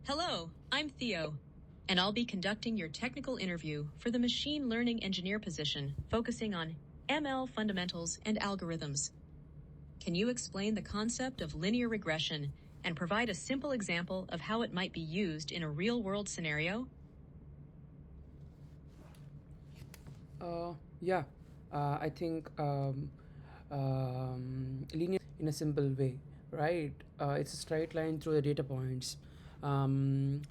Hello, I'm Theo, and I'll be conducting your technical interview for the machine learning engineer position, focusing on ML fundamentals and algorithms. Can you explain the concept of linear regression and provide a simple example of how it might be used in a real-world scenario? Yeah, I think linear in a simple way, right? It's a straight line through the data points. Um,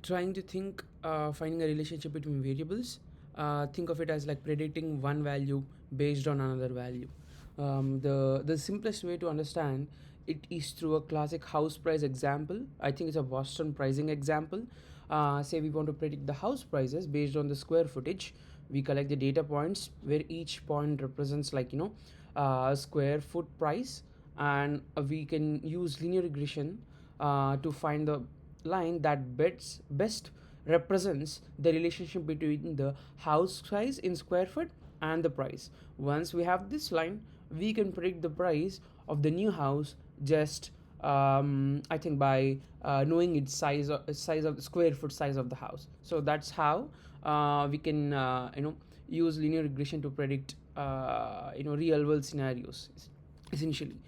Trying to think, finding a relationship between variables. Think of it as like predicting one value based on another value. The simplest way to understand it is through a classic house price example. I think it's a Boston pricing example. Say we want to predict the house prices based on the square footage. We collect the data points where each point represents a square foot price, and we can use linear regression to find the line that best represents the relationship between the house size in square foot and the price. Once we have this line, we can predict the price of the new house just I think by knowing its size of the square foot size of the house. So that's how we can use linear regression to predict real world scenarios essentially.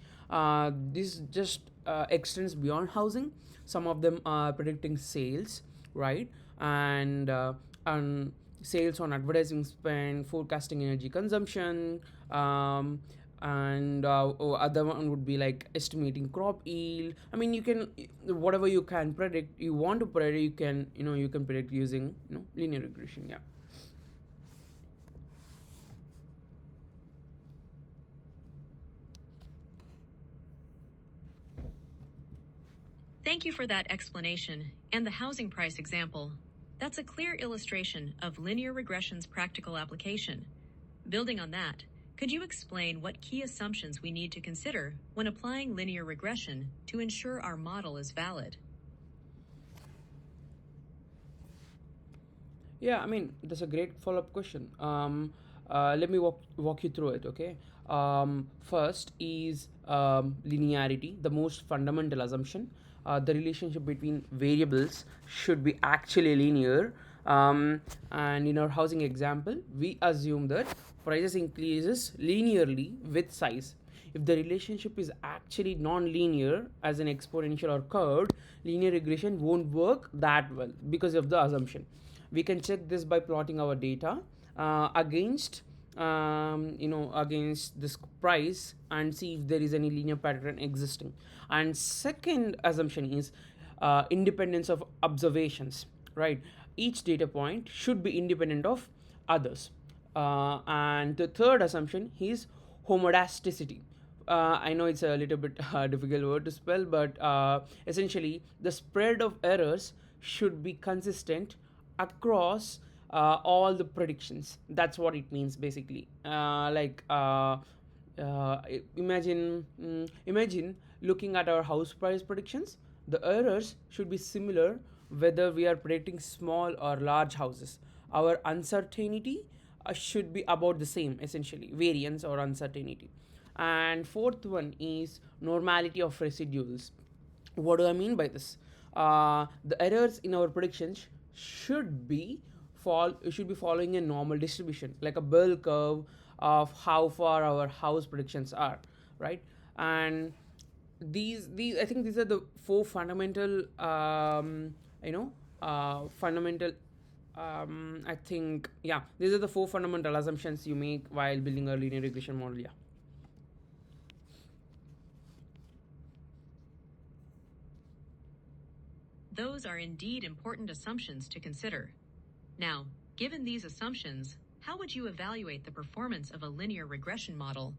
This just extends beyond housing. Some of them are predicting sales, right? And sales on advertising spend, forecasting energy consumption, and other one would be like estimating crop yield. I mean, you can, whatever you can predict, you want to predict, you can predict using linear regression. Yeah. Thank you for that explanation and the housing price example. That's a clear illustration of linear regression's practical application. Building on that, could you explain what key assumptions we need to consider when applying linear regression to ensure our model is valid? Yeah, I mean, that's a great follow up question. Let me walk you through it, okay? First is linearity, the most fundamental assumption. The relationship between variables should be actually linear. And in our housing example, we assume that prices increases linearly with size. If the relationship is actually non-linear as an exponential or curved, linear regression won't work that well because of the assumption. We can check this by plotting our data against this price and see if there is any linear pattern existing. And second assumption is independence of observations, right? Each data point should be independent of others. And the third assumption is homodasticity. I know it's a little bit difficult word to spell, but essentially the spread of errors should be consistent across all the predictions. That's what it means basically. Uh, imagine looking at our house price predictions. The errors should be similar whether we are predicting small or large houses. Our uncertainty should be about the same, essentially, variance or uncertainty. And fourth one is normality of residuals. What do I mean by this? The errors in our predictions should be following a normal distribution, like a bell curve of how far our house predictions are, right? And these I think these are the four fundamental fundamental I think, yeah, these are the four fundamental assumptions you make while building a linear regression model. Yeah. Those are indeed important assumptions to consider. Now, given these assumptions, how would you evaluate the performance of a linear regression model?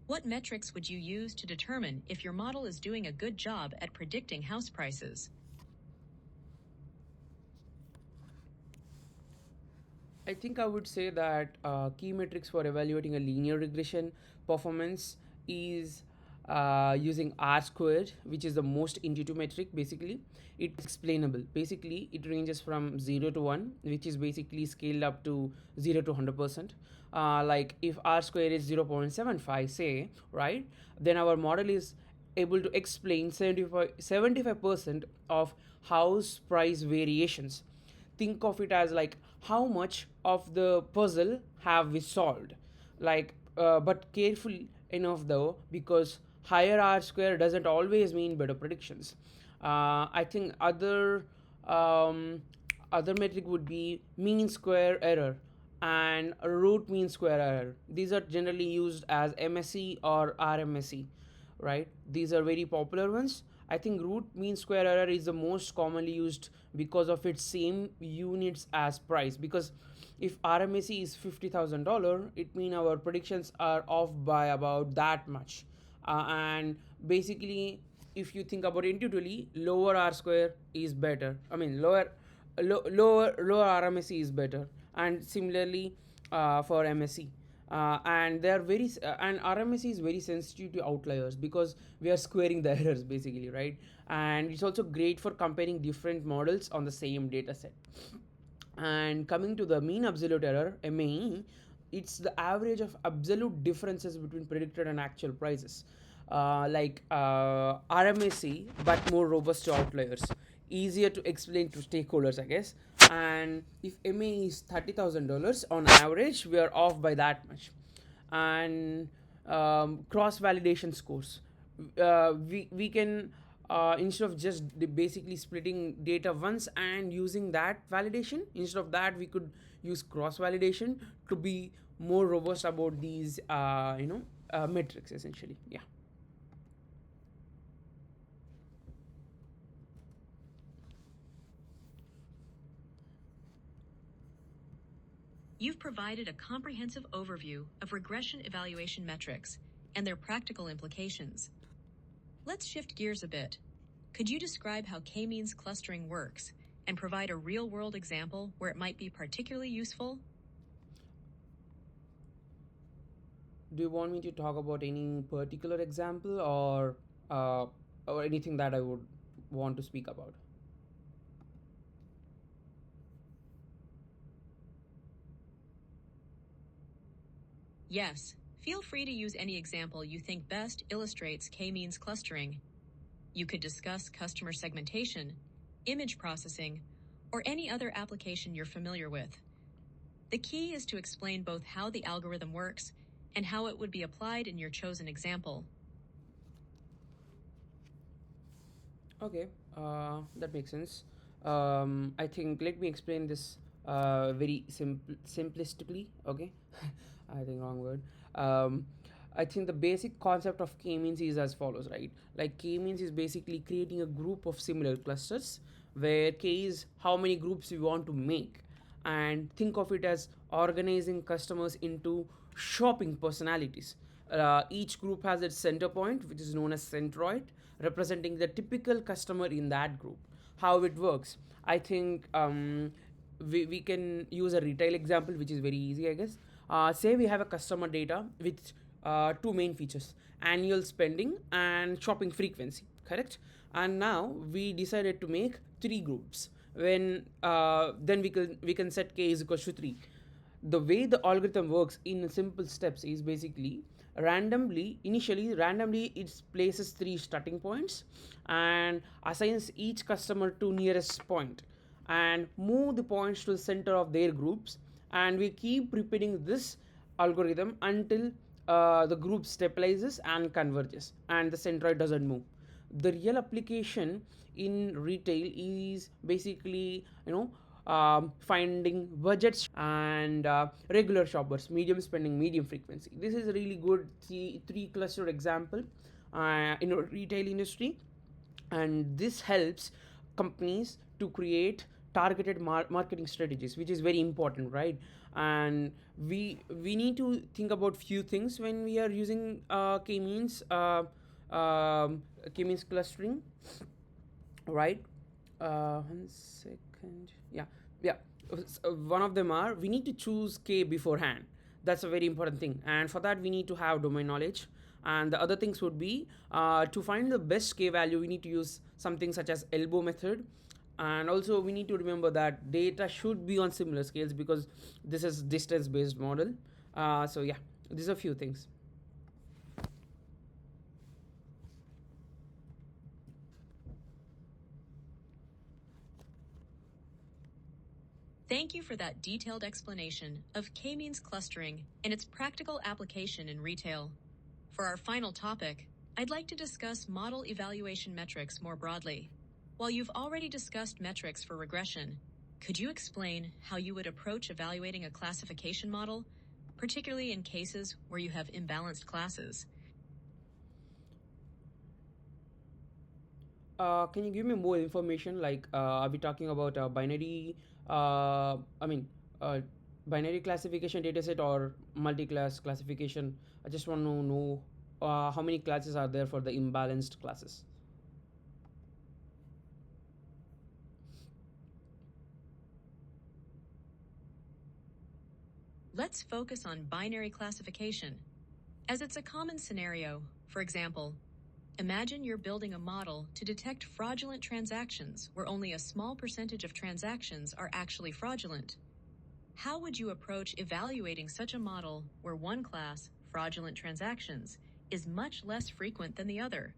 What metrics would you use to determine if your model is doing a good job at predicting house prices? I think I would say that key metrics for evaluating a linear regression performance is using R squared, which is the most intuitive metric. Basically, it's explainable. Basically, it ranges from 0 to 1, which is basically scaled up to 0 to 100%. Like if R squared is 0.75, say, right, then our model is able to explain 75% of house price variations. Think of it as like how much of the puzzle have we solved, like but careful enough though, because higher r square doesn't always mean better predictions. I think um, other metric would be mean square error and root mean square error. These are generally used as MSE or RMSE, right? These are very popular ones. I think root mean square error is the most commonly used because of its same units as price. Because if RMSE is $50,000, it means our predictions are off by about that much. And basically, if you think about it intuitively, lower R square is better. I mean, lower RMSE is better, and similarly for MSE. And they are and RMSE is very sensitive to outliers because we are squaring the errors basically, right? And it's also great for comparing different models on the same data set. And coming to the mean absolute error, MAE, it's the average of absolute differences between predicted and actual prices. RMAC, but more robust to outliers. Easier to explain to stakeholders, I guess. And if MAE is $30,000 on average, we are off by that much. And cross validation scores. We can instead of just basically splitting data once and using that validation, instead of that we could use cross validation to be more robust about these metrics essentially. Yeah. You've provided a comprehensive overview of regression evaluation metrics and their practical implications. Let's shift gears a bit. Could you describe how k-means clustering works and provide a real-world example where it might be particularly useful? Do you want me to talk about any particular example, uh, or anything that I would want to speak about? Yes, feel free to use any example you think best illustrates k-means clustering. You could discuss customer segmentation, image processing, or any other application you're familiar with. The key is to explain both how the algorithm works and how it would be applied in your chosen example. Okay, that makes sense. I think let me explain this very simplistically. Okay, I think wrong word. Um, I think the basic concept of k-means is as follows, right? Like k-means is basically creating a group of similar clusters where k is how many groups we want to make, and think of it as organizing customers into shopping personalities. Each group has its center point, which is known as centroid, representing the typical customer in that group. How it works, I think we can use a retail example, which is very easy, I guess. Say we have a customer data with two main features: annual spending and shopping frequency, correct? And now we decided to make three groups. When then we can set k is equals to 3. The way the algorithm works in simple steps is basically randomly it places three starting points and assigns each customer to nearest point and move the points to the center of their groups, and we keep repeating this algorithm until the group stabilizes and converges and the centroid doesn't move. The real application in retail is basically finding budgets and regular shoppers, medium spending, medium frequency. This is a really good three cluster example in a retail industry, and this helps companies to create targeted marketing strategies, which is very important, right? And we need to think about few things when we are using k-means clustering, right? 1 second. Yeah, yeah. One of them are we need to choose k beforehand. That's a very important thing, and for that we need to have domain knowledge. And the other things would be to find the best k value, we need to use something such as elbow method. And also we need to remember that data should be on similar scales because this is distance based model. So yeah, these are a few things. Thank you for that detailed explanation of k-means clustering and its practical application in retail. For our final topic, I'd like to discuss model evaluation metrics more broadly. While you've already discussed metrics for regression, could you explain how you would approach evaluating a classification model, particularly in cases where you have imbalanced classes? Can you give me more information? Like, are we talking about a binary? I mean, uh, binary classification dataset or multi-class classification? I just want to know how many classes are there for the imbalanced classes. Let's focus on binary classification, as it's a common scenario. For example, imagine you're building a model to detect fraudulent transactions where only a small percentage of transactions are actually fraudulent. How would you approach evaluating such a model where one class, fraudulent transactions, is much less frequent than the other?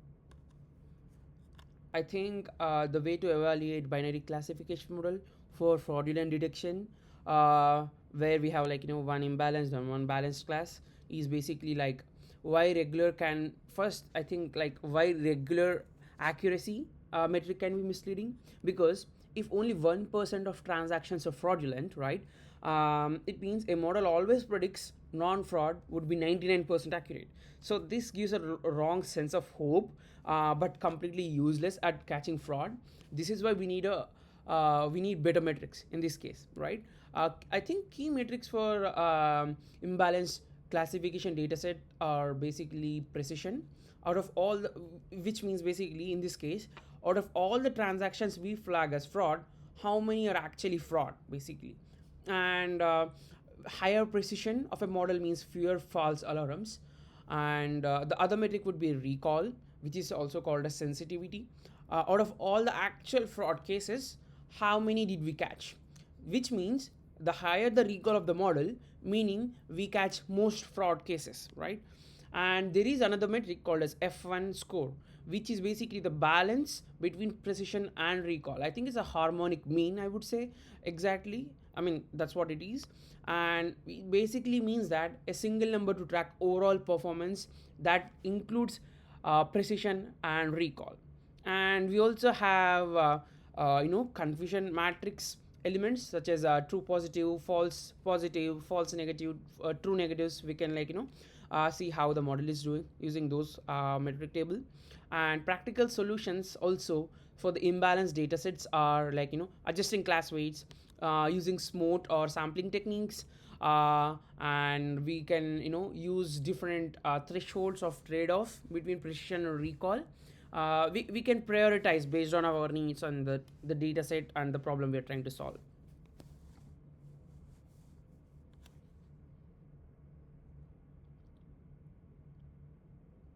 I think the way to evaluate binary classification model for fraudulent detection, where we have like one imbalanced and one balanced class, is basically like why regular can first. I think like why regular accuracy metric can be misleading, because if only 1% of transactions are fraudulent, right? It means a model always predicts non-fraud would be 99% accurate. So this gives a wrong sense of hope, but completely useless at catching fraud. This is why we need better metrics in this case, right? I think key metrics for imbalanced classification dataset are basically precision. Out of all, which means basically in this case, out of all the transactions we flag as fraud, how many are actually fraud, basically, and higher precision of a model means fewer false alarms. And the other metric would be recall, which is also called as sensitivity. Out of all the actual fraud cases, how many did we catch, which means the higher the recall of the model, meaning we catch most fraud cases, right? And there is another metric called as F1 score, which is basically the balance between precision and recall. I think it's a harmonic mean, I would say. Exactly, I mean that's what it is. And it basically means that a single number to track overall performance that includes precision and recall. And we also have confusion matrix elements such as true positive, false negative, true negatives. We can see how the model is doing using those metric table. And practical solutions also for the imbalanced data sets are like adjusting class weights using smooth or sampling techniques. And we can use different thresholds of trade-off between precision and recall. We can prioritize based on our needs and the data set and the problem we are trying to solve.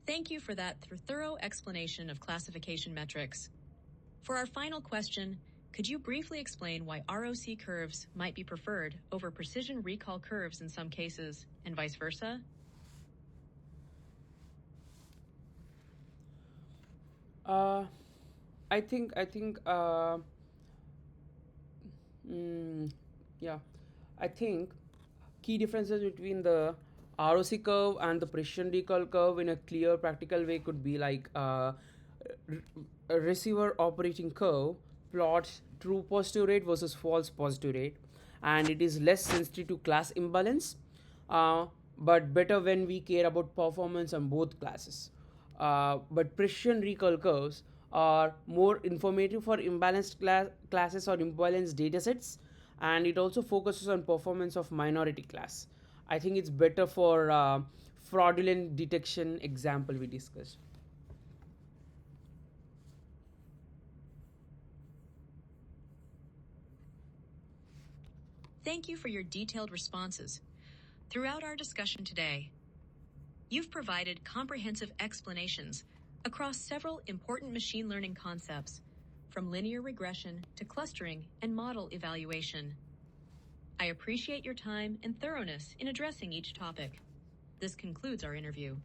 Thank you for that thorough explanation of classification metrics. For our final question, could you briefly explain why ROC curves might be preferred over precision recall curves in some cases, and vice versa? Uh, I think mm, yeah, I think key differences between the ROC curve and the precision recall curve in a clear practical way could be like a receiver operating curve plots true positive rate versus false positive rate, and it is less sensitive to class imbalance, uh, but better when we care about performance on both classes. But precision recall curves are more informative for imbalanced classes or imbalanced datasets, and it also focuses on performance of minority class. I think it's better for fraudulent detection example we discussed. Thank you for your detailed responses. Throughout our discussion today, you've provided comprehensive explanations across several important machine learning concepts, from linear regression to clustering and model evaluation. I appreciate your time and thoroughness in addressing each topic. This concludes our interview.